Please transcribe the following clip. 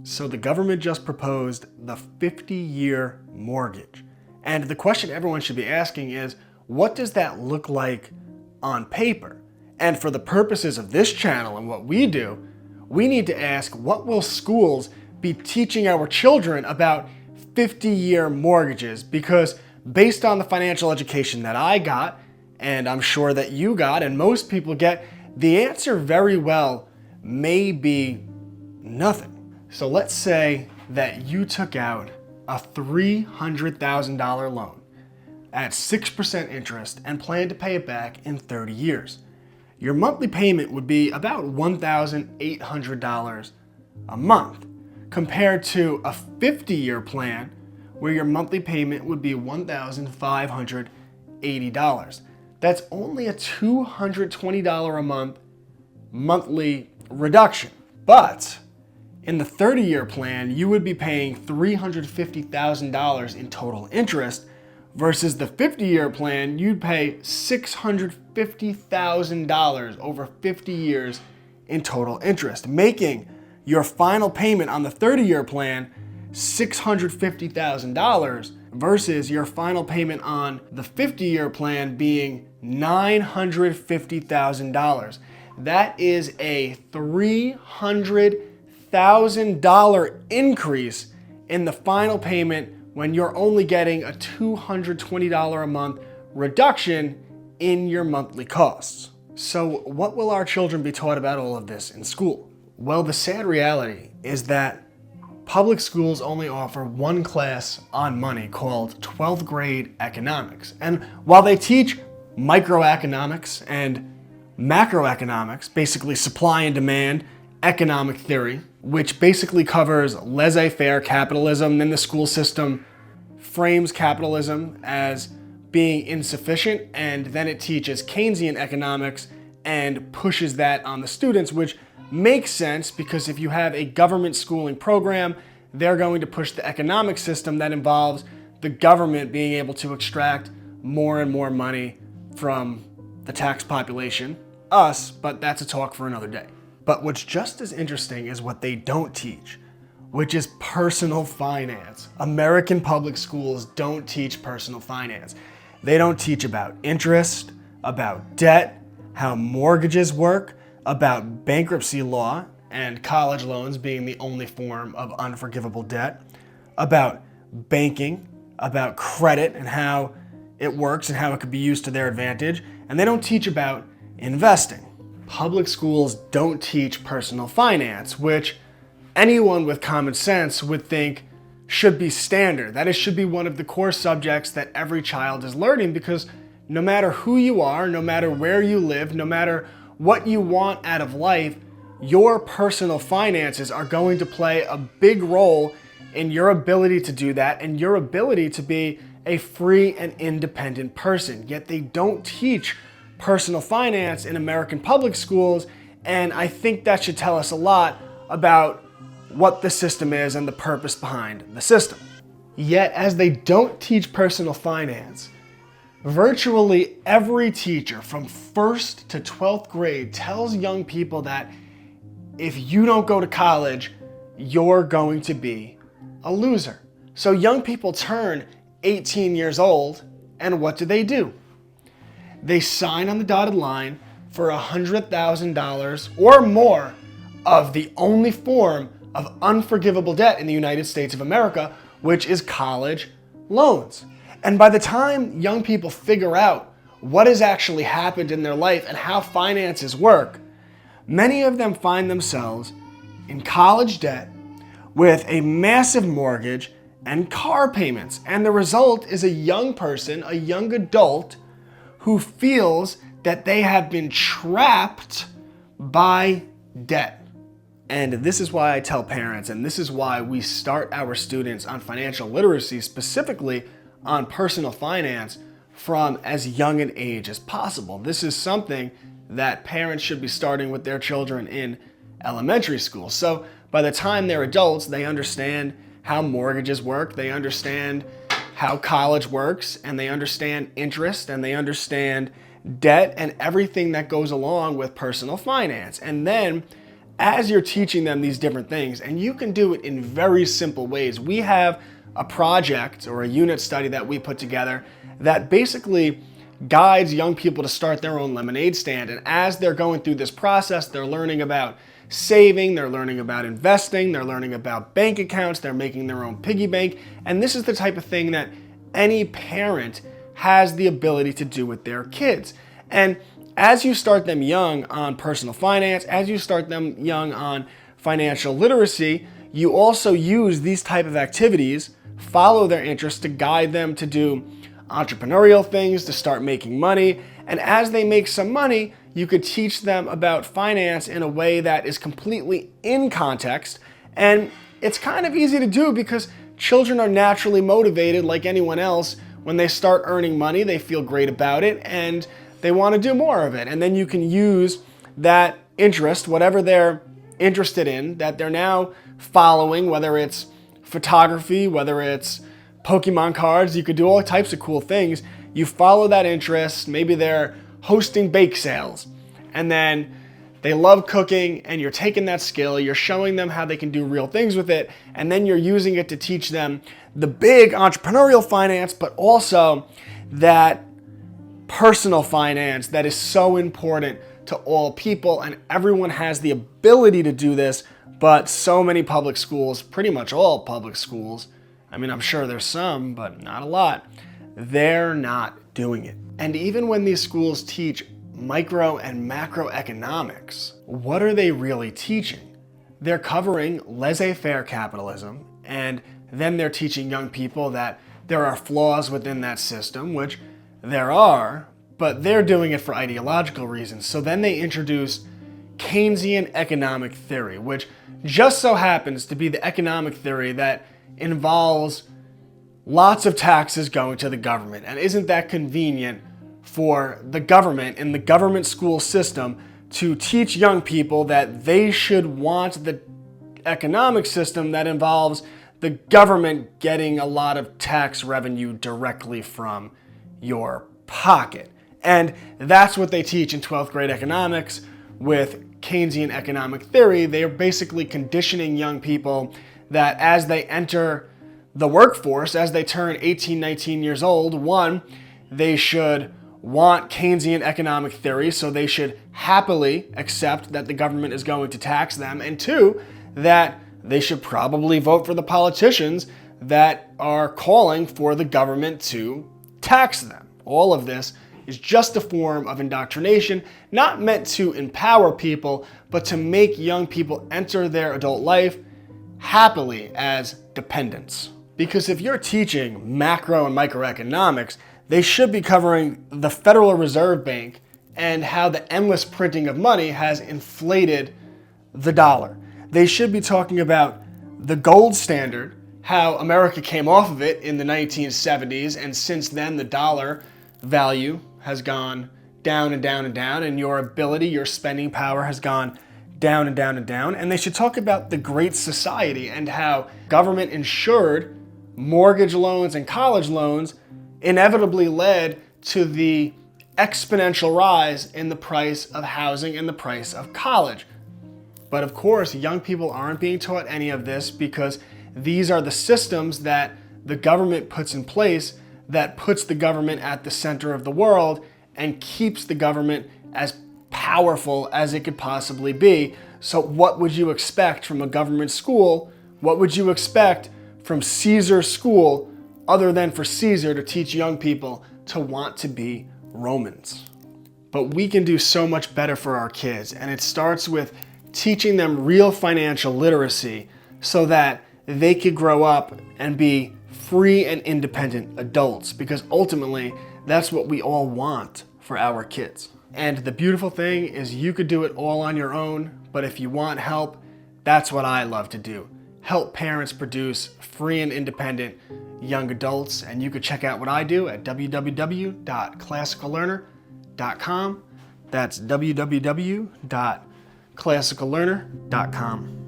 So the government just proposed the 50-year mortgage. And the question everyone should be asking is, what does that look like on paper? And for the purposes of this channel and what we do, we need to ask, what will schools be teaching our children about 50-year mortgages? Because based on the financial education that I got, and I'm sure that you got, and most people get, the answer very well may be nothing. So let's say that you took out a $300,000 loan at 6% interest and plan to pay it back in 30 years. Your monthly payment would be about $1,800 a month, compared to a 50-year plan where your monthly payment would be $1,580. That's only a $220 a month monthly reduction. But in the 30-year plan, you would be paying $350,000 in total interest, versus the 50-year plan, you'd pay $650,000 over 50 years in total interest, making your final payment on the 30-year plan $650,000 versus your final payment on the 50-year plan being $950,000. That is a $300,000 increase in the final payment when you're only getting a $220 a month reduction in your monthly costs. So what will our children be taught about all of this in school? Well, the sad reality is that public schools only offer one class on money called 12th grade economics. And while they teach microeconomics and macroeconomics, basically supply and demand economic theory, which basically covers laissez-faire capitalism, then the school system frames capitalism as being insufficient, and then it teaches Keynesian economics and pushes that on the students, which makes sense because if you have a government schooling program, they're going to push the economic system that involves the government being able to extract more and more money from the tax population, us, but that's a talk for another day. But what's just as interesting is what they don't teach, which is personal finance. American public schools don't teach personal finance. They don't teach about interest, about debt, how mortgages work, about bankruptcy law and college loans being the only form of unforgivable debt, about banking, about credit and how it works and how it could be used to their advantage, and they don't teach about investing. Public schools don't teach personal finance, which anyone with common sense would think should be standard. That it should be one of the core subjects that every child is learning, because no matter who you are, no matter where you live, no matter what you want out of life, your personal finances are going to play a big role in your ability to do that and your ability to be a free and independent person. Yet they don't teach personal finance in American public schools, and I think that should tell us a lot about what the system is and the purpose behind the system. Yet, as they don't teach personal finance, virtually every teacher from 1st to 12th grade tells young people that if you don't go to college, you're going to be a loser. So young people turn 18 years old, and what do? They sign on the dotted line for $100,000 or more of the only form of unforgivable debt in the United States of America, which is college loans. And by the time young people figure out what has actually happened in their life and how finances work, many of them find themselves in college debt with a massive mortgage and car payments. And the result is a young person, a young adult, who feels that they have been trapped by debt. And this is why I tell parents, and this is why we start our students on financial literacy, specifically on personal finance, from as young an age as possible. This is something that parents should be starting with their children in elementary school. So by the time they're adults, they understand how mortgages work, they understand how college works, and they understand interest, and they understand debt and everything that goes along with personal finance. And then as you're teaching them these different things, and you can do it in very simple ways. We have a project or a unit study that we put together that basically guides young people to start their own lemonade stand. And as they're going through this process, they're learning about saving, they're learning about investing, they're learning about bank accounts, they're making their own piggy bank. And this is the type of thing that any parent has the ability to do with their kids. And as you start them young on personal finance, as you start them young on financial literacy, you also use these type of activities, follow their interests to guide them to do entrepreneurial things, to start making money. And as they make some money, you could teach them about finance in a way that is completely in context. And it's kind of easy to do because children are naturally motivated like anyone else. When they start earning money, they feel great about it and they want to do more of it. And then you can use that interest, whatever they're interested in, that they're now following, whether it's photography, whether it's Pokemon cards, you could do all types of cool things. You follow that interest, maybe they're hosting bake sales, and then they love cooking, and you're taking that skill, you're showing them how they can do real things with it, and then you're using it to teach them the big entrepreneurial finance, but also that personal finance that is so important to all people, and everyone has the ability to do this, but so many public schools, pretty much all public schools, I mean, I'm sure there's some, but not a lot, they're not doing it. And even when these schools teach micro and macroeconomics, what are they really teaching? They're covering laissez-faire capitalism, and then they're teaching young people that there are flaws within that system, which there are, but they're doing it for ideological reasons. So then they introduce Keynesian economic theory, which just so happens to be the economic theory that involves lots of taxes going to the government. And isn't that convenient for the government in the government school system to teach young people that they should want the economic system that involves the government getting a lot of tax revenue directly from your pocket? And that's what they teach in 12th grade economics with Keynesian economic theory. They are basically conditioning young people that as they enter the workforce, as they turn 18, 19 years old, one, they should want Keynesian economic theory, so they should happily accept that the government is going to tax them, and two, that they should probably vote for the politicians that are calling for the government to tax them. All of this is just a form of indoctrination, not meant to empower people, but to make young people enter their adult life happily as dependents. Because if you're teaching macro and microeconomics, they should be covering the Federal Reserve Bank and how the endless printing of money has inflated the dollar. They should be talking about the gold standard, how America came off of it in the 1970s, and since then the dollar value has gone down and down and down, and your ability, your spending power has gone down and down and down. And they should talk about the Great Society and how government insured mortgage loans and college loans inevitably led to the exponential rise in the price of housing and the price of college. But of course, young people aren't being taught any of this because these are the systems that the government puts in place that puts the government at the center of the world and keeps the government as powerful as it could possibly be. So what would you expect from a government school? What would you expect from Caesar's school other than for Caesar to teach young people to want to be Romans? But we can do so much better for our kids, and it starts with teaching them real financial literacy so that they could grow up and be free and independent adults, because ultimately that's what we all want for our kids. And the beautiful thing is you could do it all on your own, but if you want help, that's what I love to do. Help parents produce free and independent young adults, and you could check out what I do at www.classicallearner.com. That's www.classicallearner.com.